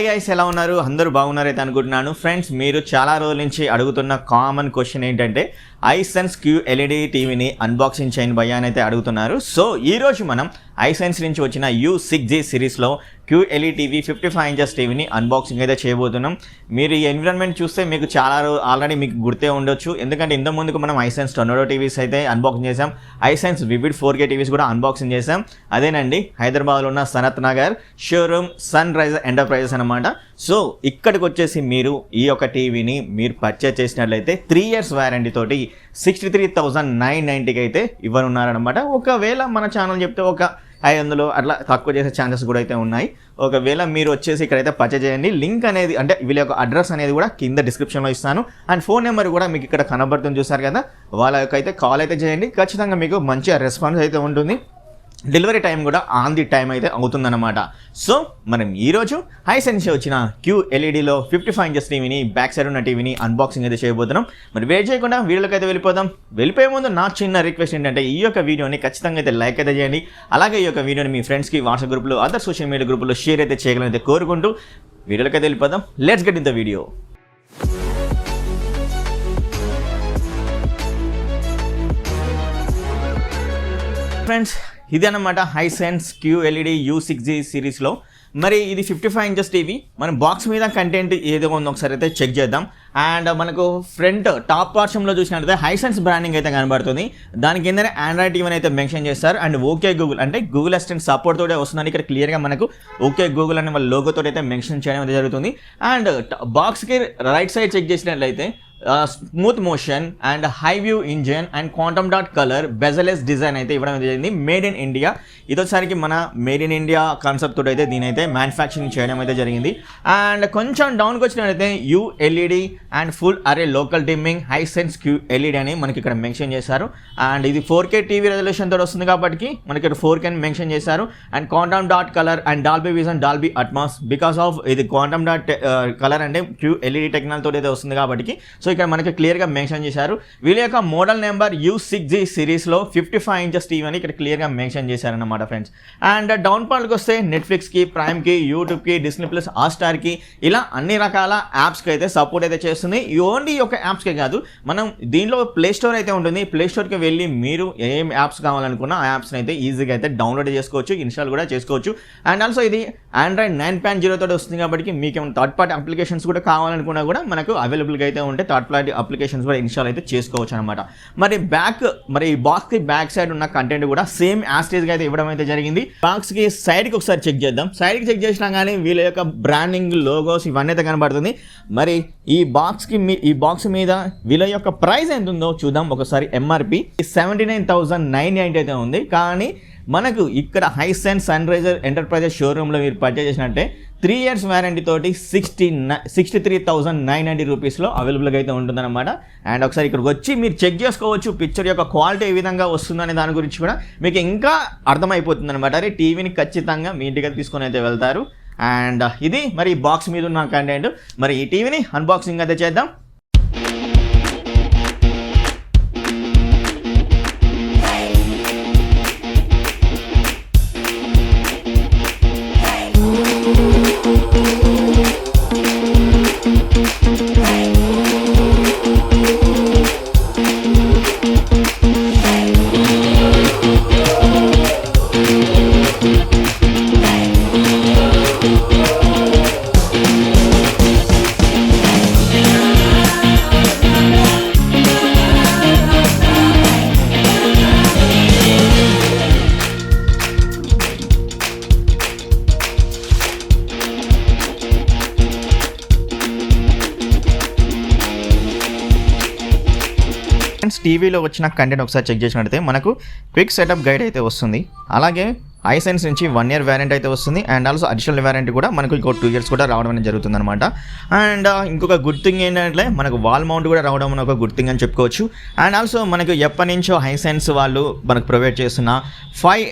Guys ఎలా ఉన్నారు అందరూ బాగున్నారైతే అనుకుంటున్నాను ఫ్రెండ్స్ మీరు చాలా రోజుల నుంచి అడుగుతున్న కామన్ క్వశ్చన్ ఏంటంటే Hisense QLED టీవీని అన్బాక్సింగ్ చేయని భయ్యా అని అయితే అడుగుతున్నారు సో ఈ రోజు మనం Hisense నుంచి వచ్చిన U6G సిరీస్లో QLED టీవీ 55 ఇంచెస్ టీవీని అన్బాక్సింగ్ అయితే చేయబోతున్నాం మీరు ఈ ఎన్విరాన్మెంట్ చూస్తే మీకు చాలా ఆల్రెడీ మీకు గుర్తే ఉండొచ్చు ఎందుకంటే ఇంత ముందుకు మనం Hisense H.No టీవీస్ అయితే అన్బాక్సింగ్ చేసాం Hisense వివిడ్ 4K టీవీస్ కూడా అన్బాక్సింగ్ చేసాం అదేనండి హైదరాబాద్లో ఉన్న Sanathnagar showroom Sun Riser Enterprises అనమాట సో ఇక్కడికి వచ్చేసి మీరు ఈ యొక్క టీవీని మీరు పర్చేస్ చేసినట్లయితే 3 years వారంటీ తోటి 63,990కి అయితే ఇవ్వనున్నారనమాట ఒకవేళ మన ఛానల్ చెప్తే ఒక 500 అట్లా తక్కువ చేసే ఛాన్సెస్ కూడా అయితే ఉన్నాయి ఒకవేళ మీరు వచ్చేసి ఇక్కడైతే పర్చేజ్ చేయండి లింక్ అనేది అంటే వీళ్ళ యొక్క అడ్రస్ అనేది కూడా కింద డిస్క్రిప్షన్లో ఇస్తాను అండ్ ఫోన్ నెంబర్ కూడా మీకు ఇక్కడ కనబడుతుంది చూసారు కదా వాళ్ళ యొక్క అయితే కాల్ అయితే చేయండి ఖచ్చితంగా మీకు మంచి రెస్పాన్స్ అయితే ఉంటుంది డెలివరీ టైం కూడా ఆన్ ది టైం అయితే అవుతుందన్నమాట సో మనం ఈరోజు Hisense వచ్చిన QLEDలో 55 ఇంచెస్ టీవీని బ్యాక్ సైడ్ ఉన్న టీవీని అన్బాక్సింగ్ అయితే చేయబోతున్నాం మరి వెయిట్ చేయకుండా వీడియోకి అయితే వెళ్ళిపోయే ముందు నా చిన్న రిక్వెస్ట్ ఏంటంటే ఈ యొక్క వీడియోని ఖచ్చితంగా అయితే లైక్ అయితే చేయండి అలాగే ఈ యొక్క వీడియోని మీ ఫ్రెండ్స్కి వాట్సాప్ గ్రూప్లో అదర్ సోషల్ మీడియా గ్రూప్లో షేర్ అయితే చేయగలని అయితే కోరుకుంటూ వీడియోకి అయితే వెళ్ళిపోదాం let's get in the video friends ఇది అన్నమాట Hisense QLED U6G సిరీస్లో మరి ఇది 55 ఇంచెస్ టీవీ మన బాక్స్ మీద కంటెంట్ ఏదో ఉందో ఒకసారి అయితే చెక్ చేద్దాం అండ్ మనకు ఫ్రంట్ టాప్ పోర్షన్లో చూసినట్లయితే Hisense బ్రాండింగ్ అయితే కనబడుతుంది దాని కిందనే ఆండ్రాయిడ్ టీవీ అయితే మెన్షన్ చేస్తారు అండ్ ఓకే గూగుల్ అంటే గూగుల్ అసిస్టెంట్ సపోర్ట్ తోటే వస్తుందని ఇక్కడ క్లియర్గా మనకు ఓకే గూగుల్ అనే వాళ్ళ లోగోతో అయితే మెన్షన్ చేయడం అయితే జరుగుతుంది అండ్ బాక్స్కి రైట్ సైడ్ చెక్ చేసినట్లయితే smooth motion and high view engine and quantum dot colour bezelless design అయితే ఇవ్వడం జరిగింది మేడ్ ఇన్ ఇండియా ఇదోసారికి మన మేడ్ ఇన్ ఇండియా కాన్సెప్ట్ తోటి అయితే దీని అయితే మ్యానుఫ్యాక్చరింగ్ చేయడం అయితే జరిగింది అండ్ కొంచెం డౌన్కి వచ్చినట్లయితే ULED అండ్ ఫుల్ అరే లోకల్ డిమ్మింగ్ Hisense QLED అని మనకి ఇక్కడ మెన్షన్ చేశారు అండ్ ఇది 4K టీవీ రెజల్యూషన్ తోటి వస్తుంది కాబట్టి మనకి ఇక్కడ 4K అని మెన్షన్ చేశారు and quantum dot colour and Dolby vision Dolby Atmos because of ఇది క్వాంటమ్ డాట్ కలర్ అంటే QLED టెక్నాలజీ తోటి అయితే వస్తుంది కాబట్టి సో ఇక్కడ మనకి క్లియర్గా మెన్షన్ చేశారు వీళ్ళ యొక్క మోడల్ నెంబర్ U6G సిరీస్లో 55 ఇంచెస్ టీవీ అని ఇక్కడ క్లియర్గా మెన్షన్ చేశారన్నమాట ఫ్రెండ్స్ అండ్ డౌన్ పార్ట్కి వస్తే నెట్ఫ్లిక్స్కి ప్రైమ్కి యూట్యూబ్కి డిస్నీ ప్లస్ హాట్స్టార్కి ఇలా అన్ని రకాల యాప్స్కి అయితే సపోర్ట్ అయితే చేస్తుంది ఓన్లీ ఈ యొక్క యాప్స్కే కాదు మనం దీనిలో ప్లే స్టోర్ అయితే ఉంటుంది ప్లే స్టోర్కి వెళ్ళి మీరు ఏం యాప్స్ కావాలనుకున్నా ఆ యాప్స్ని అయితే ఈజీగా అయితే డౌన్లోడ్ చేసుకోవచ్చు ఇన్స్టాల్ కూడా చేసుకోవచ్చు అండ్ ఆల్సో ఇది ఆండ్రాయిడ్ 9.0 తోటి వస్తుంది కాబట్టి మీకు ఏమైనా థర్డ్ పార్టీ అప్లికేషన్స్ కూడా కావాలనుకున్నా కూడా మనకు అవైలబుల్గా అయితే ఉంటే థర్డ్ పార్టీ అప్లికేషన్స్ కూడా ఇన్స్టాల్ అయితే చేసుకోవచ్చు అనమాట మరి ఈ బాక్స్కి బ్యాక్ సైడ్ ఉన్న కంటెంట్ కూడా సేమ్ యాస్టేజ్గా అయితే ఇవ్వడం అయితే జరిగింది బాక్స్కి సైడ్కి ఒకసారి చెక్ చేద్దాం సైడ్కి చెక్ చేసినా కానీ వీళ్ళ యొక్క బ్రాండింగ్ లోగోస్ ఇవన్నీ అయితే కనబడుతుంది మరి ఈ బాక్స్ మీద వీళ్ళ యొక్క ప్రైస్ ఎంత ఉందో చూద్దాం ఒకసారి MRP 79,990 అయితే ఉంది కానీ మనకు ఇక్కడ Hisense సన్ రైజర్ ఎంటర్ప్రైజెస్ షోరూంలో మీరు పర్చేస్ చేసినట్టే 3 years వారంటీ తోటి 63,990 రూపీస్లో అవైలబుల్గా అయితే ఉంటుందన్నమాట అండ్ ఒకసారి ఇక్కడికి వచ్చి మీరు చెక్ చేసుకోవచ్చు పిక్చర్ యొక్క క్వాలిటీ ఏ విధంగా వస్తుందనే దాని గురించి కూడా మీకు ఇంకా అర్థమైపోతుంది అనమాట అరే టీవీని ఖచ్చితంగా మీ ఇంటికి తీసుకొని అయితే వెళ్తారు అండ్ ఇది మరి బాక్స్ మీద ఉన్న కంటెంట్ మరి ఈ టీవీని అన్బాక్సింగ్ అయితే చేద్దాం టీవీలో వచ్చిన కంటెంట్ ఒకసారి చెక్ చేసినట్లయితే మనకు క్విక్ సెటప్ గైడ్ అయితే వస్తుంది అలాగే Hisense నుంచి 1 year వారంటీ అయితే వస్తుంది అండ్ ఆల్సో అడిషనల్ వారంటీ కూడా మనకు ఇంకో 2 years కూడా రావడం అనేది జరుగుతుంది అనమాట అండ్ ఇంకొక గుడ్ థింగ్ ఏంటంటే మనకు వాల్ మౌంట్ కూడా రావడం ఒక గుడ్ థింగ్ అని చెప్పుకోవచ్చు అండ్ ఆల్సో మనకు ఎప్పటి నుంచో Hisense వాళ్ళు మనకు ప్రొవైడ్ చేస్తున్న 5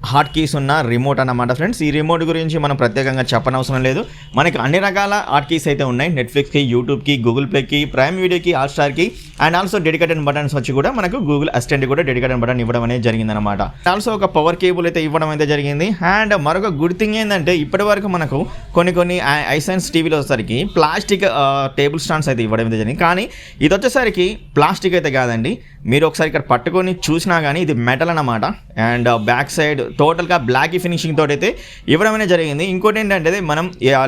హాట్ కీస్ ఉన్న రిమోట్ అన్నమాట ఫ్రెండ్స్ ఈ రిమోట్ గురించి మనం ప్రత్యేకంగా చెప్పనవసరం లేదు మనకి అన్ని రకాల హాట్ కీస్ అయితే ఉన్నాయి నెట్ఫ్లిక్స్కి యూట్యూబ్కి గూగుల్ ప్లేకి ప్రైమ్ వీడియోకి హాట్స్టార్కి అండ్ ఆల్సో డెడికేటెడ్ బటన్స్ వచ్చి కూడా మనకు గూగుల్ అసిస్టెంట్ కూడా డెడికేటెడ్ బటన్ ఇవ్వడం అనేది జరిగిందనమాట. ఆల్సో ఒక పవర్ కేబుల్ అయితే ఇవ్వడం అయితే జరిగింది. అండ్ మరొక గుడ్ థింగ్ ఏంటంటే ఇప్పటి వరకు మనకు కొన్ని హైసెన్స్ టీవీలో వచ్చేసరికి ప్లాస్టిక్ టేబుల్ స్టాండ్స్ అయితే ఇవ్వడం అయితే జరిగింది. కానీ ఇది వచ్చేసరికి ప్లాస్టిక్ అయితే కాదండి, మీరు ఒకసారి ఇక్కడ పట్టుకొని చూసినా కానీ ఇది మెటల్ అన్నమాట. అండ్ బ్యాక్ సైడ్ టోటల్గా బ్లాక్ ఫినిషింగ్ తోటి అయితే ఇవ్వడం అనేది జరిగింది. ఇంకోటి ఏంటంటే మనం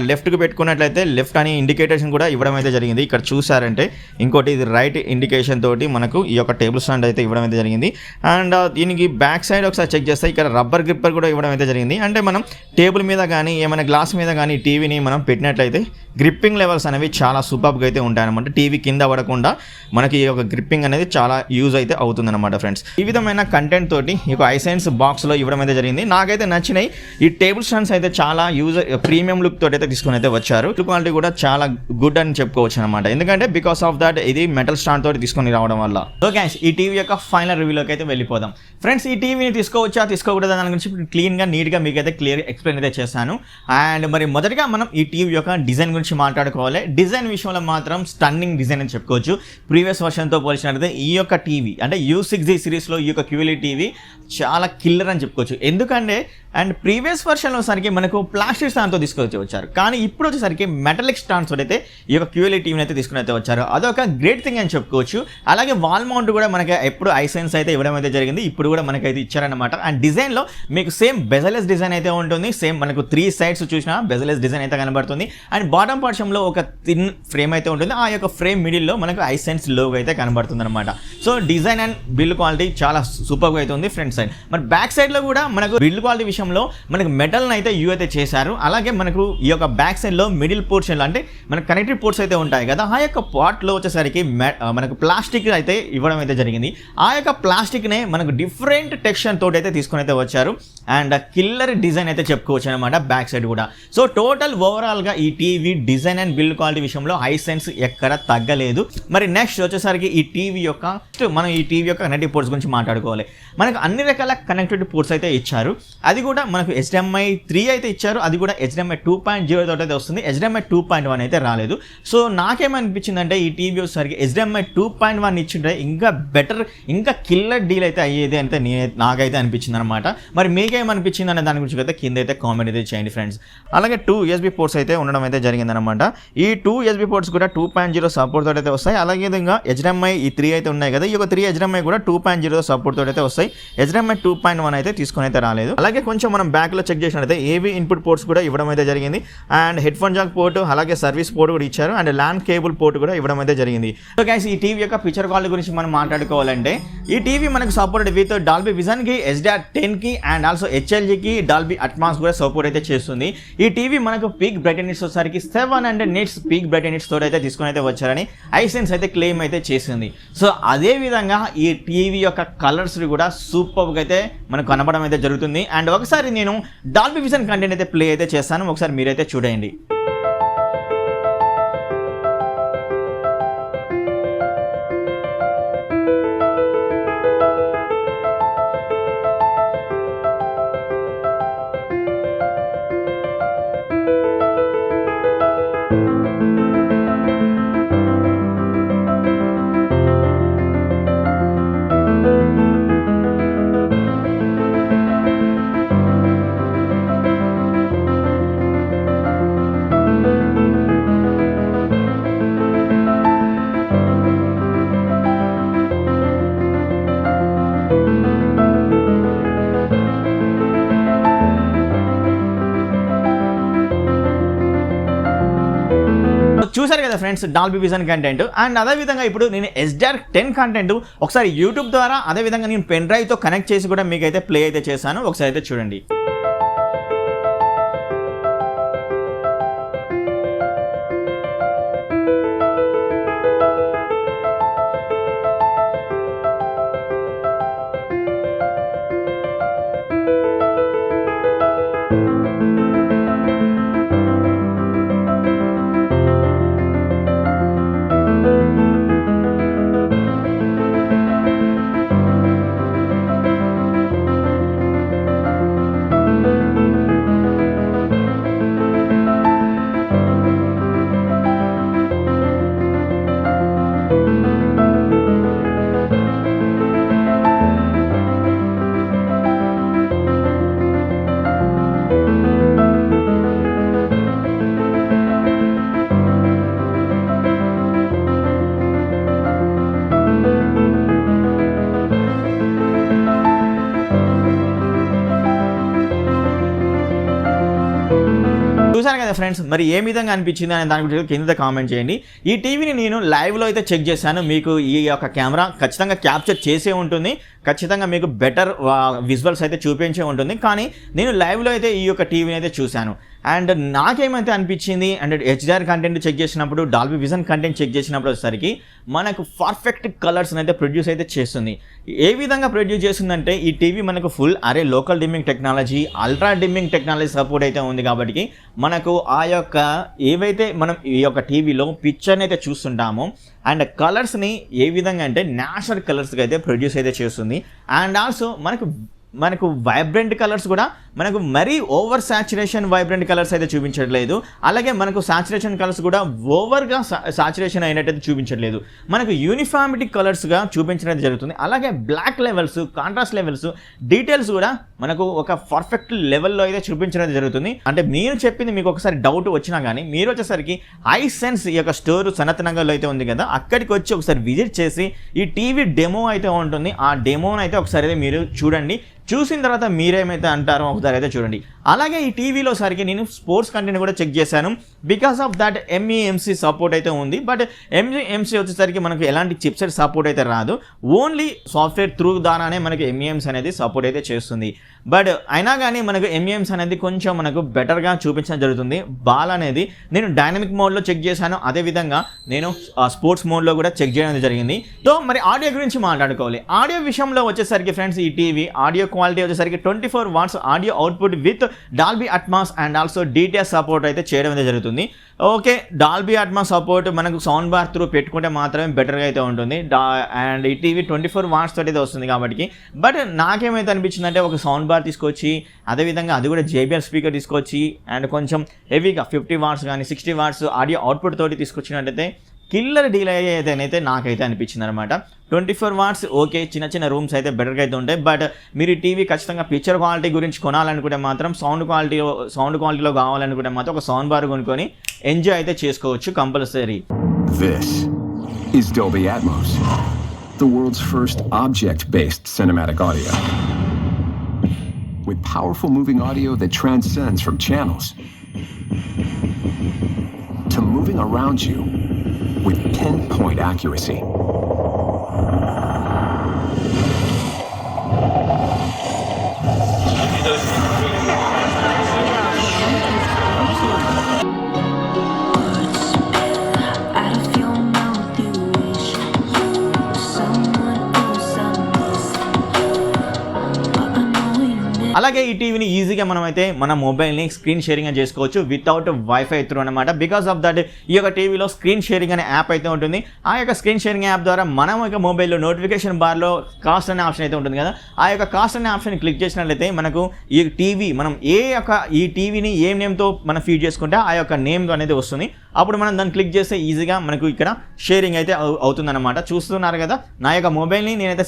లెఫ్ట్కి పెట్టుకున్నట్లయితే లెఫ్ట్ అని ఇండికేటర్స్ కూడా ఇవ్వడం అయితే జరిగింది. ఇక్కడ చూసారంటే ఇంకోటి ఇది రైట్ ఇండికేషన్ తోటి మనకు ఈ యొక్క టేబుల్ స్టాండ్ అయితే ఇవ్వడం అయితే జరిగింది. అండ్ దీనికి బ్యాక్ సైడ్ ఒకసారి చెక్ చేస్తే ఇక్కడ రబ్బర్ గ్రిప్పర్ కూడా ఇవ్వడం అయితే జరిగింది. అంటే మనం టేబుల్ మీద కానీ ఏమైనా గ్లాస్ మీద కానీ టీవీని మనం పెట్టినట్లయితే గ్రిప్పింగ్ లెవెల్స్ అనేవి చాలా సూపర్గా అయితే ఉంటాయన్నమాట. టీవీ కింద పడకుండా మనకి ఈ యొక్క గ్రిప్పింగ్ అనేది చాలా యూజ్ అయితే అవుతుందన్నమాట ఫ్రెండ్స్. ఈ విధమైన కంటెంట్ తోటి ఈ యొక్క హైసెన్స్ బాక్స్లో ఇవ్వడం అయితే జరిగింది. నాకైతే నచ్చినాయి ఈ టేబుల్ స్టాండ్స్ అయితే చాలా ప్రీమియం లుక్ తోటి అయితే తీసుకొని అయితే వచ్చారు. క్వాలిటీ కూడా చాలా గుడ్ అని చెప్పుకోవచ్చు అనమాట. ఎందుకంటే బికాస్ ఆఫ్ దట్ ఇది మెటల్ స్టాండ్ తోటి తీసుకొని రావడం వల్ల. సో గైస్ ఈ టీవీ యొక్క ఫైనల్ రివ్యూలోకి అయితే వెళ్ళిపోదాం ఫ్రెండ్స్. ఈ టీవీని తీసుకోవచ్చా తీసుకోకూడదు దాని గురించి క్లీన్గా నీట్గా మీకు అయితే క్లియర్ ఎక్స్ప్లెయిన్ అయితే చేశాను. అండ్ మరి మొదటిగా మనం ఈ టీవీ యొక్క డిజైన్ గురించి మాట్లాడుకోవాలి. డిజైన్ విషయంలో మాత్రం స్టన్నింగ్ డిజైన్ అని చెప్పుకోవచ్చు. ప్రీవియస్ వర్షన్తో పోల్చినట్లయితే ఈ యొక్క టీవీ అంటే U6G సిరీస్లో ఈ యొక్క QLED టీవీ చాలా కిల్లర్ అని చెప్పుకోవచ్చు. ఎందుకంటే అండ్ ప్రీవియస్ వర్షన్లో సరికి మనకు ప్లాస్టిక్ స్టాండ్తో తీసుకొచ్చి వచ్చారు. కానీ ఇప్పుడు వచ్చేసరికి మెటలిక్ స్టాండ్స్ అయితే ఈ యొక్క QLED టీవీని అయితే తీసుకుని అయితే వచ్చారు. అదొక గ్రేట్ థింగ్ అని చెప్పుకోవచ్చు. అలాగే వాల్ మౌంట్ కూడా మనకి ఎప్పుడు హైసెన్స్ అయితే ఇవ్వడం అయితే జరిగింది. ఇప్పుడు కూడా మనకైతే ఇచ్చారనమాట. అండ్ డిజైన్లో మీకు సేమ్ బెజలెస్ డిజైన్ అయితే ఉంటుంది. సేమ్ మనకు 3 సైడ్స్ చూసినా బెజలెస్ డిజైన్ అయితే కనబడుతుంది. అండ్ బాటమ్ పోర్షన్లో ఒక థిన్ ఫ్రేమ్ అయితే ఉంటుంది. ఆ యొక్క ఫ్రేమ్ మిడిల్లో మనకు హైసెన్స్ లోగో అయితే కనబడుతుంది అనమాట. So design and build quality చాలా సూపర్గా అయితే ఉంది ఫ్రంట్ సైడ్. మరి బ్యాక్ సైడ్లో కూడా మనకు బిల్డ్ క్వాలిటీ విషయంలో మనకు మెటల్ అయితే అయితే చేశారు. అలాగే మనకు ఈ యొక్క బ్యాక్ సైడ్లో మిడిల్ పోర్షన్లో అంటే మనకు కనెక్టెడ్ పోర్ట్స్ అయితే ఉంటాయి కదా, ఆ యొక్క పార్ట్లో వచ్చేసరికి మనకు ప్లాస్టిక్ అయితే ఇవ్వడం అయితే జరిగింది. ఆ యొక్క ప్లాస్టిక్నే మనకు డిఫరెంట్ టెక్స్చర్ తోటి అయితే తీసుకొని అయితే వచ్చారు. అండ్ కిల్లర్ డిజైన్ అయితే చెప్పుకోవచ్చు అనమాట బ్యాక్ సైడ్ కూడా. సో టోటల్ ఓవరాల్గా ఈ TV design and build quality విషయంలో హైసెన్స్ ఎక్కడ తగ్గలేదు. మరి నెక్స్ట్ వచ్చేసరికి ఈ టీవీ యొక్క మనం ఈ టీవీ యొక్క కనెక్టివ్ పోర్ట్స్ గురించి మాట్లాడుకోవాలి. మనకు అన్ని రకాల కనెక్టెడ్ పోర్ట్స్ అయితే ఇచ్చారు. అది కూడా మనకు HDMI 3 అయితే ఇచ్చారు. అది కూడా HDMI 2.0 తోటి అయితే వస్తుంది. HDMI 2.1 అయితే రాలేదు. సో నాకేమనిపించిందంటే ఈ టీవీ వచ్చేసరికి HDMI 2.1 ఇచ్చింటే ఇంకా బెటర్, ఇంకా కిల్లర్ డీల్ అయితే అయ్యేది అంటే నాకైతే అనిపించింది అనమాట. మరి మీకేమనిపించింది అనే దాని గురించి అయితే కింద అయితే కామెంట్ అయితే చేయండి ఫ్రెండ్స్. అలాగే 2 USB పోర్ట్స్ అయితే ఉండడం అయితే జరిగిందనమాట. ఈ 2 USB పోర్ట్స్ కూడా 2.0 సపోర్ట్ తోటి అయితే వస్తాయి. అలాగే విధంగా HDMI 3 అయితే ఉన్నాయి కదా, ఈ యొక్క 3 HDMI కూడా 2.0 సపోర్ట్ తోటి అయితే వస్తాయి. HDMI 2.1 అయితే తీసుకొని అయితే రాలేదు. అలాగే కొంచెం మనం బ్యాక్లో చెక్ చేసినట్లయితే ఏవి ఇన్పుట్ పోర్ట్స్ కూడా ఇవ్వడం అయితే జరిగింది. And head phone Jack port, అలాగే సర్వీస్ పోర్ట్ కూడా ఇచ్చారు. అండ్ ల్యాన్ కేబుల్ పోర్ట్ కూడా ఇవ్వడం అయితే జరిగింది. సో గైస్ ఈ టీవీ యొక్క పిక్చర్ క్వాలిటీ గురించి మనం మాట్లాడుకోవాలంటే ఈ టీవీ మనకు సపోర్ట్ విత్ డాల్బీ విజన్కి, HDR10కి అండ్ ఆల్సో HLGకి డాల్బీ అట్మాస్ కూడా సపోర్ట్ అయితే చేస్తుంది. ఈ టీవీ మనకు పీక్ బ్రైట్నెస్ వచ్చేసరికి 700 nits పీక్ బ్రైట్నెస్ తోటి అయితే తీసుకొని అయితే వచ్చారని హైసెన్స్ అయితే క్లెయిమ్ అయితే చేసింది. సో అదే విధంగా ఈ టీవీ యొక్క కలర్స్ కూడా సూపర్గా అయితే మనకు కనపడడం అయితే జరుగుతుంది. అండ్ ఒకసారి నేను డాల్బీ విజన్ కంటెంట్ అయితే ప్లే అయితే చేస్తాను, ఒకసారి మీరైతే చూడండి. చూసారు కదా friends Dolby vision content. And అదేవిధంగా ఇప్పుడు నేను HDR10 కంటెంట్ ఒకసారి యూట్యూబ్ ద్వారా అదేవిధంగా నేను పెన్ డ్రైవ్తో కనెక్ట్ చేసి కూడా మీకు అయితే ప్లే అయితే చేశాను, ఒకసారి అయితే చూడండి. చూసాను కదా ఫ్రెండ్స్, మరి ఏ విధంగా అనిపించింది అనే దాని గురించి కింద కామెంట్ చేయండి. ఈ టీవీని నేను లైవ్లో అయితే చెక్ చేశాను. మీకు ఈ యొక్క కెమెరా ఖచ్చితంగా క్యాప్చర్ చేసే ఉంటుంది, ఖచ్చితంగా మీకు బెటర్ విజువల్స్ అయితే చూపించే ఉంటుంది. కానీ నేను లైవ్లో అయితే ఈ యొక్క టీవీని అయితే చూశాను. అండ్ నాకేమైతే అనిపించింది అంటే హెచ్డిఆర్ కంటెంట్ చెక్ చేసినప్పుడు, డాల్బీ విజన్ కంటెంట్ చెక్ చేసినప్పుడు వచ్చేసరికి మనకు పర్ఫెక్ట్ కలర్స్ని అయితే ప్రొడ్యూస్ అయితే చేస్తుంది. ఏ విధంగా ప్రొడ్యూస్ చేస్తుందంటే ఈ టీవీ మనకు full local dimming technology, ultra dimming technology support అయితే ఉంది. కాబట్టి మనకు ఆ యొక్క ఏవైతే మనం ఈ యొక్క టీవీలో పిక్చర్ని అయితే చూస్తుంటామో అండ్ కలర్స్ని ఏ విధంగా అంటే న్యాచురల్ కలర్స్గా అయితే ప్రొడ్యూస్ అయితే చేస్తుంది. అండ్ ఆల్సో మనకు వైబ్రెంట్ కలర్స్ కూడా మనకు మరీ ఓవర్ సాచురేషన్ వైబ్రెంట్ కలర్స్ అయితే చూపించట్లేదు. అలాగే మనకు సాచురేషన్ కలర్స్ కూడా ఓవర్గా సాచురేషన్ అయినట్టయితే చూపించట్లేదు. మనకు యూనిఫార్మిటీ కలర్స్గా చూపించడం జరుగుతుంది. అలాగే black levels, contrast levels, details కూడా మనకు ఒక పర్ఫెక్ట్ లెవెల్లో అయితే చూపించడం జరుగుతుంది. అంటే నేను చెప్పింది మీకు ఒకసారి డౌట్ వచ్చినా కానీ మీరు వచ్చేసరికి హైసెన్స్ ఈ యొక్క స్టోర్ సనత్నగర్లో అయితే ఉంది కదా, అక్కడికి వచ్చి ఒకసారి విజిట్ చేసి ఈ టీవీ డెమో అయితే ఉంటుంది. ఆ డెమోని అయితే ఒకసారి అయితే మీరు చూడండి. చూసిన తర్వాత మీరేమైతే అంటారో ఒకసారి అయితే చూడండి. అలాగే ఈ టీవీలో సరికి నేను స్పోర్ట్స్ కంటెంట్ కూడా చెక్ చేశాను. Because of that MEMC support అయితే ఉంది. బట్ ఎంఈఎంసీ వచ్చేసరికి మనకు ఎలాంటి చిప్సెట్ సపోర్ట్ అయితే రాదు. ఓన్లీ సాఫ్ట్వేర్ త్రూ ద్వారానే మనకు ఎంఈఎంసీ అనేది సపోర్ట్ అయితే చేస్తుంది. బట్ అయినా కానీ మనకు ఎంఈఎంసీ అనేది కొంచెం మనకు బెటర్గా చూపించడం జరుగుతుంది. బాల్ అనేది నేను డైనమిక్ మోడ్లో చెక్ చేశాను, అదేవిధంగా నేను స్పోర్ట్స్ మోడ్లో కూడా చెక్ చేయడం జరిగింది. సో మరి ఆడియో గురించి మాట్లాడుకోవాలి. ఆడియో విషయంలో వచ్చేసరికి ఫ్రెండ్స్ ఈ టీవీ ఆడియో క్వాలిటీ వచ్చేసరికి 24 watts audio output with Dolby Atmos and also DTS support అయితే చేయడం అయితే జరుగుతుంది. ఓకే, డాల్బీ అట్మాస్ సపోర్ట్ మనకు సౌండ్ బార్ త్రూ పెట్టుకుంటే మాత్రమే బెటర్గా అయితే ఉంటుంది. అండ్ ఈ టీవీ 24 వాట్స్ తోటి అయితే వస్తుంది కాబట్టి. బట్ నాకేమైతే అనిపించింది అంటే ఒక సౌండ్ బార్ తీసుకొచ్చి, అదేవిధంగా అది కూడా JBL స్పీకర్ తీసుకొచ్చి అండ్ కొంచెం హెవీగా 50 వాట్స్ కానీ 60 వాట్స్ ఆడియో అవుట్పుట్ తోటి తీసుకొచ్చినట్టయితే కిల్లర్ డీల్ అయ్యేదైతే నాకైతే అనిపించింది అనమాట. 24 వాట్స్ ఓకే, చిన్న చిన్న రూమ్స్ అయితే బెటర్గా అయితే ఉంటాయి. బట్ మీరు ఈ టీవీ ఖచ్చితంగా పిక్చర్ క్వాలిటీ గురించి కొనాలనుకుంటే మాత్రం సౌండ్ క్వాలిటీలో కావాలనుకుంటే మాత్రం ఒక సౌండ్ బార్ కొనుక్కొని ఎంజాయ్ అయితే చేసుకోవచ్చు compulsory. This is Dolby Atmos, the world's first object-based cinematic audio. With powerful moving audio that transcends from channels to moving around you with pinpoint accuracy. అలాగే ఈ టీవీని ఈజీగా మనమైతే మన మొబైల్ని స్క్రీన్ షేరింగ్ చేసుకోవచ్చు వితౌట్ వైఫై త్రూ అనమాట. Because of that ఈ యొక్క టీవీలో స్క్రీన్ షేరింగ్ అనే యాప్ అయితే ఉంటుంది. ఆ యొక్క స్క్రీన్ షేరింగ్ యాప్ ద్వారా మనం యొక్క మొబైల్లో నోటిఫికేషన్ బార్లో కాస్ట్ అనే ఆప్షన్ అయితే ఉంటుంది కదా, ఆ యొక్క కాస్ట్ అనే ఆప్షన్ క్లిక్ చేసినట్లయితే మనకు ఈ టీవీ మనం ఈ టీవీని ఏ నేమ్తో మనం ఫీడ్ చేసుకుంటే ఆ యొక్క నేమ్ అనేది వస్తుంది. అప్పుడు మనం దాన్ని క్లిక్ చేస్తే ఈజీగా మనకు ఇక్కడ షేరింగ్ అయితే అవుతుందన్నమాట. చూస్తున్నారు కదా, నా యొక్క మొబైల్ని నేనైతే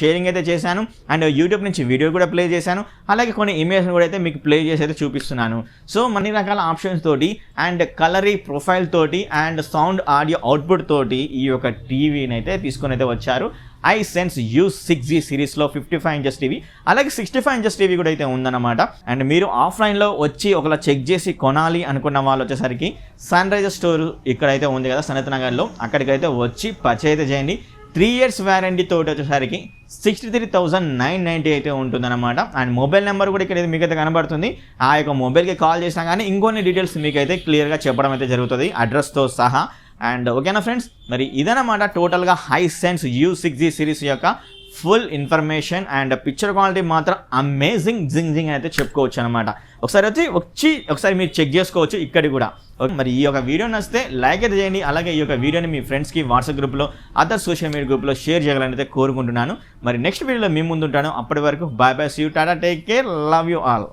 షేరింగ్ అయితే చేశాను అండ్ యూట్యూబ్ నుంచి వీడియో కూడా ప్లే చేశాను. అలాగే కొన్ని ఇమేజ్ని కూడా అయితే మీకు ప్లే చేసి అయితే చూపిస్తున్నాను. సో అన్ని రకాల ఆప్షన్స్ తోటి అండ్ కలరీ ప్రొఫైల్ తోటి అండ్ సౌండ్ ఆడియో అవుట్పుట్ తోటి ఈ యొక్క టీవీని అయితే తీసుకొని అయితే వచ్చారు. Hisense U6G సిరీస్లో 55 ఇంచెస్ టీవీ, అలాగే 65 ఇంచెస్ టీవీ కూడా అయితే ఉందన్నమాట. అండ్ మీరు ఆఫ్లైన్లో వచ్చి ఒకలా చెక్ చేసి కొనాలి అనుకున్న వాళ్ళు వచ్చేసరికి సన్ రైజర్ స్టోర్ ఇక్కడైతే ఉంది కదా సనత్నగర్లో, అక్కడికైతే వచ్చి పర్చేజ్ అయితే చేయండి. 3 years వ్యారంటీ తోటి వచ్చేసరికి 63,990 అయితే ఉంటుందన్నమాట. అండ్ మొబైల్ నెంబర్ కూడా ఇక్కడ మీకైతే కనబడుతుంది. ఆ యొక్క మొబైల్కి కాల్ చేసినా కానీ ఇంకొన్ని డీటెయిల్స్ మీకైతే క్లియర్గా చెప్పడం అయితే జరుగుతుంది అడ్రస్తో సహా. అండ్ ఓకేనా ఫ్రెండ్స్, మరి ఇదన్నమాట టోటల్గా Hisense U6G సిరీస్ యొక్క full information. And picture quality మాత్రం అమేజింగ్ జింగ్ అయితే చెప్పుకోవచ్చు అనమాట. ఒకసారి మీరు చెక్ చేసుకోవచ్చు ఇక్కడ కూడా. ఓకే, మరి ఈ యొక్క వీడియో నచ్చితే లైక్ అయితే చేయండి. అలాగే ఈ యొక్క వీడియోని మీ ఫ్రెండ్స్కి వాట్సాప్ గ్రూప్లో అదర్ సోషల్ మీడియా గ్రూప్లో షేర్ చేయాలని అయితే కోరుకుంటున్నాను. మరి నెక్స్ట్ వీడియోలో మీ ముందు ఉంటాను. అప్పటి వరకు bye bye, see you, tata, take care, love you all.